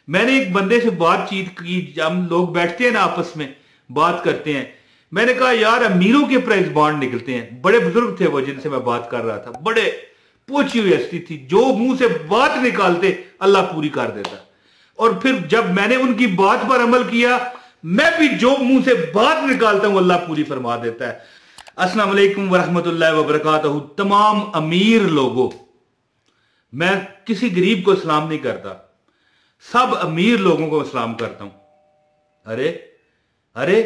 मैंने एक बंदे से बातचीत की, हम लोग बैठते हैं ना आपस में बात करते हैं। मैंने कहा यार अमीरों के प्राइस बॉन्ड निकलते हैं। बड़े बुजुर्ग थे वो जिनसे मैं बात कर रहा था, बड़े पूछी हुई हस्ती थी, जो मुंह से बात निकालते अल्लाह पूरी कर देता। और फिर जब मैंने उनकी बात पर अमल किया, मैं भी जो मुंह से बात निकालता हूं अल्लाह पूरी फरमा देता है। अस्सलाम वालेकुम वरहमतुल्लाहि वबरकातुहू। तमाम अमीर लोगों, मैं किसी गरीब को सलाम नहीं करता, सब अमीर लोगों को सलाम करता हूं। अरे अरे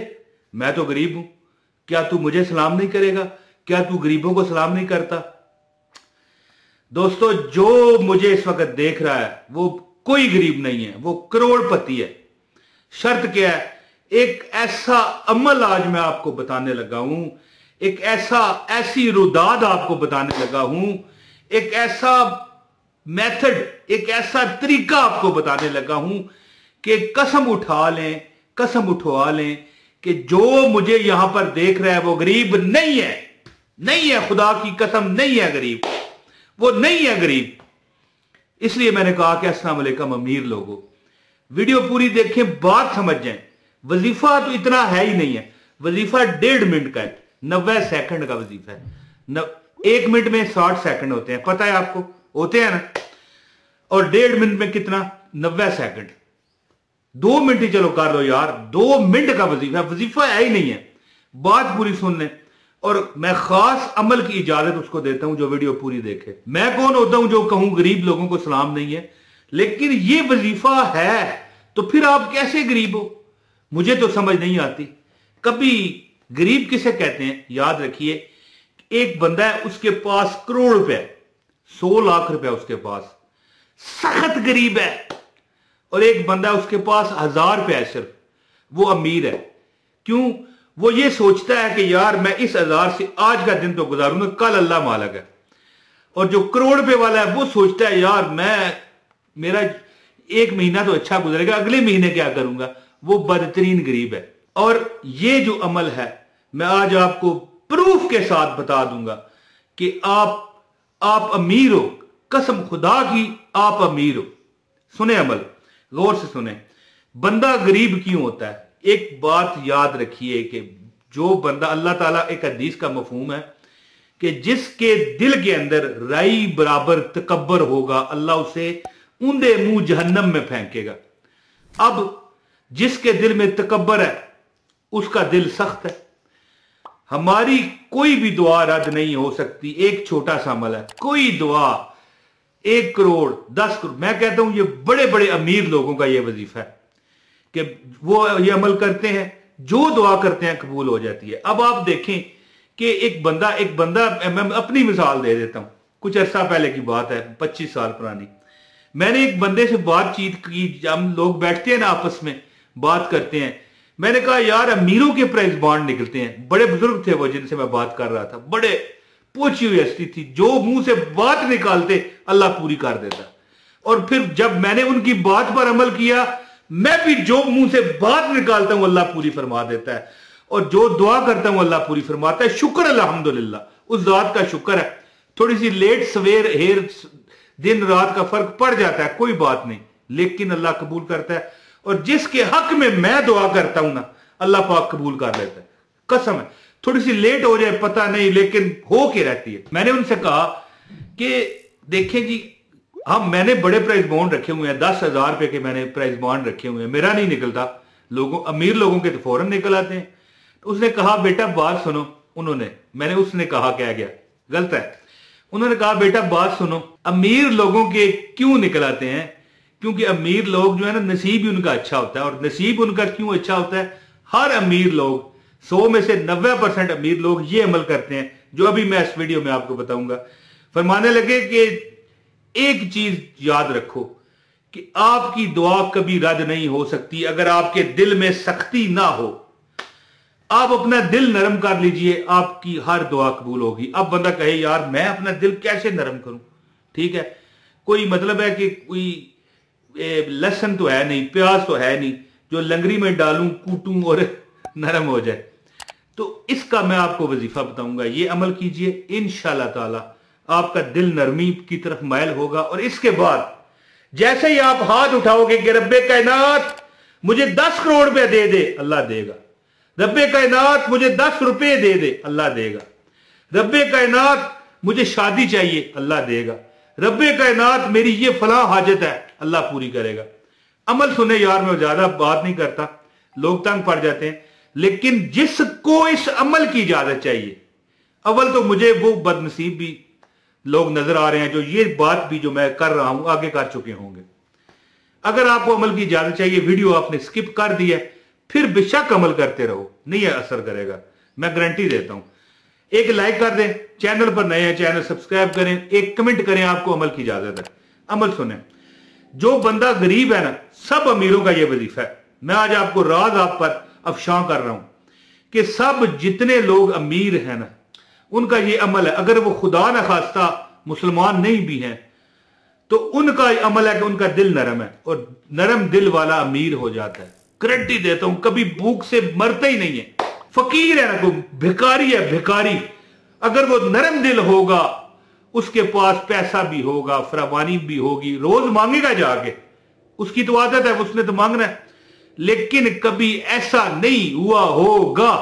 मैं तो गरीब हूं, क्या तू मुझे सलाम नहीं करेगा? क्या तू गरीबों को सलाम नहीं करता? दोस्तों, जो मुझे इस वक्त देख रहा है वो कोई गरीब नहीं है, वो करोड़पति है। शर्त क्या है? एक ऐसा अमल आज मैं आपको बताने लगा हूं, एक ऐसी रुदाद आपको बताने लगा हूं, एक ऐसा मेथड, एक ऐसा तरीका आपको बताने लगा हूं कि कसम उठा लें, कसम उठवा लें कि जो मुझे यहां पर देख रहा है वो गरीब नहीं है, नहीं है, खुदा की कसम नहीं है गरीब, वो नहीं है गरीब। इसलिए मैंने कहा कि अस्सलाम वालेकुम अमीर लोगों, वीडियो पूरी देखें, बात समझ जाएं। वजीफा तो इतना है ही नहीं है, वजीफा 1.5 मिनट का है, 90 सेकंड का वजीफा है। 1 मिनट में 60 सेकंड होते हैं, पता है आपको, होते हैं ना। और 1.5 मिनट में कितना? 90 सेकंड। 2 मिनट ही चलो कर लो यार, 2 मिनट का वजीफा, वजीफा है ही नहीं है। बात पूरी सुन लें, और मैं खास अमल की इजाजत उसको देता हूं जो वीडियो पूरी देखे। मैं कौन होता हूं जो कहूं गरीब लोगों को सलाम नहीं है? लेकिन ये वजीफा है तो फिर आप कैसे गरीब हो? मुझे तो समझ नहीं आती। कभी गरीब किसे कहते हैं? याद रखिए, एक बंदा है, उसके पास करोड़ रुपए, 100 लाख रुपए उसके पास, सख्त गरीब है। और एक बंदा है, उसके पास 1000 रुपए है सिर्फ, वो अमीर है। क्यों? वो ये सोचता है कि यार मैं इस 1000 से आज का दिन तो गुजारूंगा, कल अल्लाह मालिक है। और जो करोड़ रुपए वाला है वो सोचता है यार मेरा 1 महीना तो अच्छा गुजरेगा, अगले महीने क्या करूंगा। वो बदतरीन गरीब है। और ये जो अमल है मैं आज आपको प्रूफ के साथ बता दूंगा कि आप अमीर हो, कसम खुदा की आप अमीर हो। सुने अमल, गौर से सुने। बंदा गरीब क्यों होता है? एक बात याद रखिए कि जो बंदा, अल्लाह ताला, एक हदीस का मफहूम है कि जिसके दिल के अंदर राई बराबर तकब्बर होगा, अल्लाह उसे ऊंधे मुंह जहन्नम में फेंकेगा। अब जिसके दिल में तकब्बर है उसका दिल सख्त है। हमारी कोई भी दुआ रद्द नहीं हो सकती। एक छोटा सा अमल है, कोई दुआ 1 करोड़ 10 करोड़, मैं कहता हूं ये बड़े बड़े अमीर लोगों का ये वजीफा है कि वो ये अमल करते हैं, जो दुआ करते हैं कबूल हो जाती है। अब आप देखें कि एक बंदा, मैं अपनी मिसाल दे देता हूं। कुछ अरसा पहले की बात है, 25 साल पुरानी। मैंने एक बंदे से बातचीत की, हम लोग बैठते हैं ना आपस में बात करते हैं। मैंने कहा यार अमीरों के प्राइस बॉन्ड निकलते हैं। बड़े बुजुर्ग थे वो जिनसे मैं बात कर रहा था, बड़े पूछी हुई हस्ती थी, जो मुंह से बात निकालते अल्लाह पूरी कर देता। और फिर जब मैंने उनकी बात पर अमल किया, मैं भी जो मुंह से बात निकालता हूं अल्लाह पूरी फरमा देता है। और जो दुआ करता हूं अल्लाह पूरी फरमाता है। शुक्र अल्हम्दुलिल्लाह, उस जात का शुक्र है। थोड़ी सी लेट सवेर हेर, दिन रात का फर्क पड़ जाता है, कोई बात नहीं, लेकिन अल्लाह कबूल करता है। और जिसके हक में मैं दुआ करता हूं ना, अल्लाह पाक कबूल कर लेता है। कसम है, थोड़ी सी लेट हो जाए पता नहीं, लेकिन हो के रहती है। मैंने उनसे कहा कि देखें जी, मैंने बड़े प्राइस बॉन्ड रखे हुए हैं, 10,000 रुपए के मैंने प्राइस बॉन्ड रखे हुए हैं, मेरा नहीं निकलता। अमीर लोगों के तो फौरन निकल आते हैं। तो उसने कहा बेटा बात सुनो। उसने कहा क्या गया, गलत है। उन्होंने कहा बेटा बात सुनो, अमीर लोगों के क्यों निकल आते हैं? क्योंकि अमीर लोग जो है ना, नसीब ही उनका अच्छा होता है। और नसीब उनका क्यों अच्छा होता है? हर अमीर लोग, 100 में से 90% अमीर लोग ये अमल करते हैं जो अभी मैं इस वीडियो में आपको बताऊंगा। फरमाने लगे कि एक चीज याद रखो कि आपकी दुआ कभी रद्द नहीं हो सकती अगर आपके दिल में सख्ती ना हो। आप अपना दिल नरम कर लीजिए, आपकी हर दुआ कबूल होगी। अब बंदा कहे यार मैं अपना दिल कैसे नरम करूं? ठीक है, कोई मतलब है कि कोई लहसुन तो है नहीं, प्याज तो है नहीं, जो लंगरी में डालूं, कूटूं और नरम हो जाए। तो इसका मैं आपको वजीफा बताऊंगा, ये अमल कीजिए, इंशाल्लाह ताला आपका दिल नरमी की तरफ मायल होगा। और इसके बाद जैसे ही आप हाथ उठाओगे कि रब्बे कायनात मुझे 10 करोड़ रुपया दे दे, अल्लाह देगा। रब्बे कायनात मुझे 10 रुपए दे दे, अल्लाह देगा। रब्बे कायनात मुझे शादी चाहिए, अल्लाह देगा। रब्बे कायनात मेरी ये फलां हाजत है, अल्लाह पूरी करेगा। अमल सुने यार, मैं ज्यादा बात नहीं करता, लोग तंग पड़ जाते हैं, लेकिन जिसको इस अमल की इजाजत चाहिए, अव्वल तो मुझे वो बदनसीब भी लोग नजर आ रहे हैं जो ये बात भी जो मैं कर रहा हूं आगे कर चुके होंगे। अगर आपको अमल की इजाजत चाहिए, वीडियो आपने स्किप कर दी है, फिर बेशक अमल करते रहो, नहीं असर करेगा, मैं गारंटी देता हूं। एक लाइक कर दें, चैनल पर नए हैं चैनल सब्सक्राइब करें, एक कमेंट करें, आपको अमल की इजाजत है। अमल सुने, जो बंदा गरीब है ना, सब अमीरों का यह वजीफा है। मैं आज आपको राज आप पर अफशां कर रहा हूं कि सब जितने लोग अमीर हैं ना, उनका यह अमल है। अगर वो खुदा न खास्ता मुसलमान नहीं भी हैं तो उनका अमल है कि उनका दिल नरम है, और नरम दिल वाला अमीर हो जाता है। गारंटी देता हूं, कभी भूख से मरता ही नहीं है। फकीर है ना, कोई भिखारी है, भिखारी, अगर वो नरम दिल होगा, उसके पास पैसा भी होगा, फरावानी भी होगी, रोज मांगेगा जाके, उसकी तो आदत है, उसने तो मांगना है। लेकिन कभी ऐसा नहीं हुआ होगा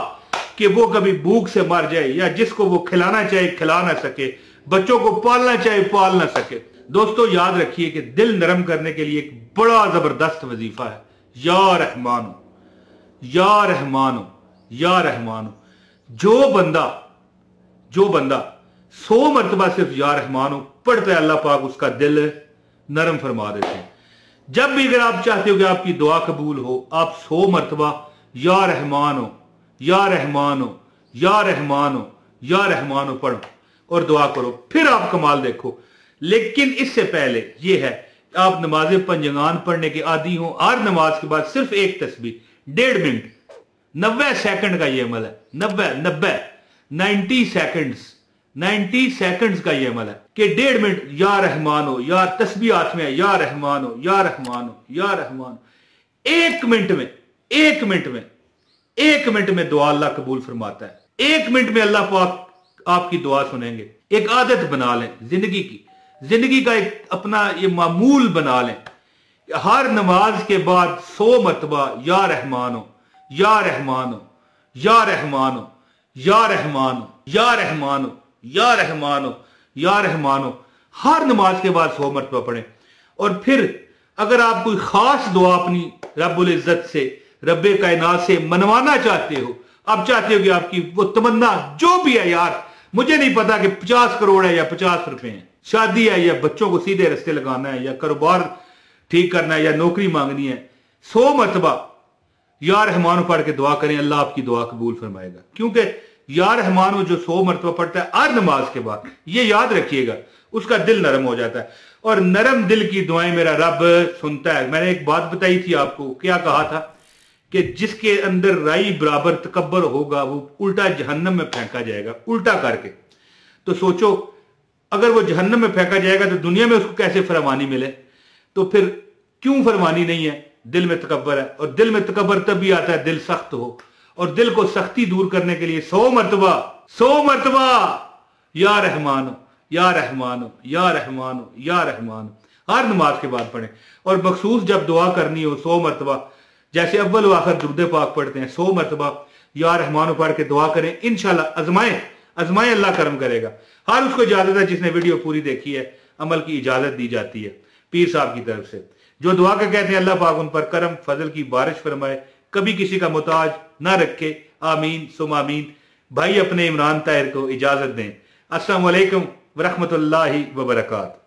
कि वो कभी भूख से मर जाए, या जिसको वो खिलाना चाहे खिला ना सके, बच्चों को पालना चाहे पाल ना सके। दोस्तों याद रखिए कि दिल नरम करने के लिए एक बड़ा जबरदस्त वजीफा है, या रहमानो, या रहमानो, या रहमानो। जो बंदा 100 मरतबा सिर्फ या रहमानो पढ़ता है, अल्लाह पाक उसका दिल नरम फरमा देते हैं। जब भी अगर आप चाहते हो कि आपकी दुआ कबूल हो, आप 100 मरतबा या रहमानो, या रहमानो, या रहमानो, या रहमानो पढ़ो और दुआ करो, फिर आप कमाल देखो। लेकिन इससे पहले यह है, आप नमाज पंजगान पढ़ने के आदी हो, हर नमाज के बाद सिर्फ एक तस्बीह 1.5 मिनट 90 सेकंड का यह अमल है। 90 सेकंड्स का यह अमल है कि 1.5 मिनट या रहमानो, या तस्बीह हाथ में है, या रहमानो, या रहमानो, या रहमानो। 1 मिनट में दुआ अल्लाह कबूल फरमाता है। 1 मिनट में अल्लाह पाक आपकी दुआ सुनेंगे। एक आदत बना लें जिंदगी का एक अपना ये मामूल बना लें, हर नमाज के बाद 100 मरतबा या रहमानो, या रहमानो, या रहमानो, या रहमानो, या रहमानो, या रहमानो, या रहमानो, हर नमाज के बाद 100 मरतबा पढ़ें। और फिर अगर आप कोई खास दुआ अपनी रब्बुल इज्जत से, रब्बे कायनात से मनवाना चाहते हो, आप चाहते हो कि आपकी वो तमन्ना जो भी है, यार मुझे नहीं पता कि 50 करोड़ है या 50 रुपए हैं, शादी है या बच्चों को सीधे रास्ते लगाना है, या कारोबार ठीक करना है, या नौकरी मांगनी है, 100 मरतबा या रहमानो पढ़ के दुआ करें, अल्लाह आपकी दुआ कबूल फरमाएगा। क्योंकि या रहमानो जो 100 मरतबा पढ़ता है हर नमाज के बाद, ये याद रखिएगा, उसका दिल नरम हो जाता है। और नरम दिल की दुआएं मेरा रब सुनता है। मैंने एक बात बताई थी आपको, क्या कहा था कि जिसके अंदर राई बराबर तकब्बर होगा वो उल्टा जहन्नम में फेंका जाएगा, उल्टा करके। तो सोचो, अगर वो जहन्नम में फेंका जाएगा तो दुनिया में उसको कैसे फरमानी मिले? तो फिर क्यों फरमानी नहीं है? दिल में तकब्बर है, और दिल में तकब्बर तभी आता है दिल सख्त हो। और दिल को सख्ती दूर करने के लिए 100 मरतबा या रहमानो, या रहमानो, या रहमानो, या रहमानो हर नमाज के बाद पढ़ें। और मखसूस जब दुआ करनी हो 100 मरतबा, जैसे अव्वल व आखिर दुरूद पाक पढ़ते हैं, 100 मरतबा या रहमानो पढ़ के दुआ करें। इंशाल्लाह आजमाएं, अल्लाह करम करेगा। हर उसको इजाजत है जिसने वीडियो पूरी देखी है, अमल की इजाजत दी जाती है पीर साहब की तरफ से, जो दुआ का कहते हैं अल्लाह पाक उन पर करम फजल की बारिश फरमाए, कभी किसी का मोहताज ना रखे। आमीन सुम आमीन। भाई अपने इमरान ताहिर को इजाजत दें। अस्सलाम वालेकुम व रहमतुल्लाहि व बरकातहू।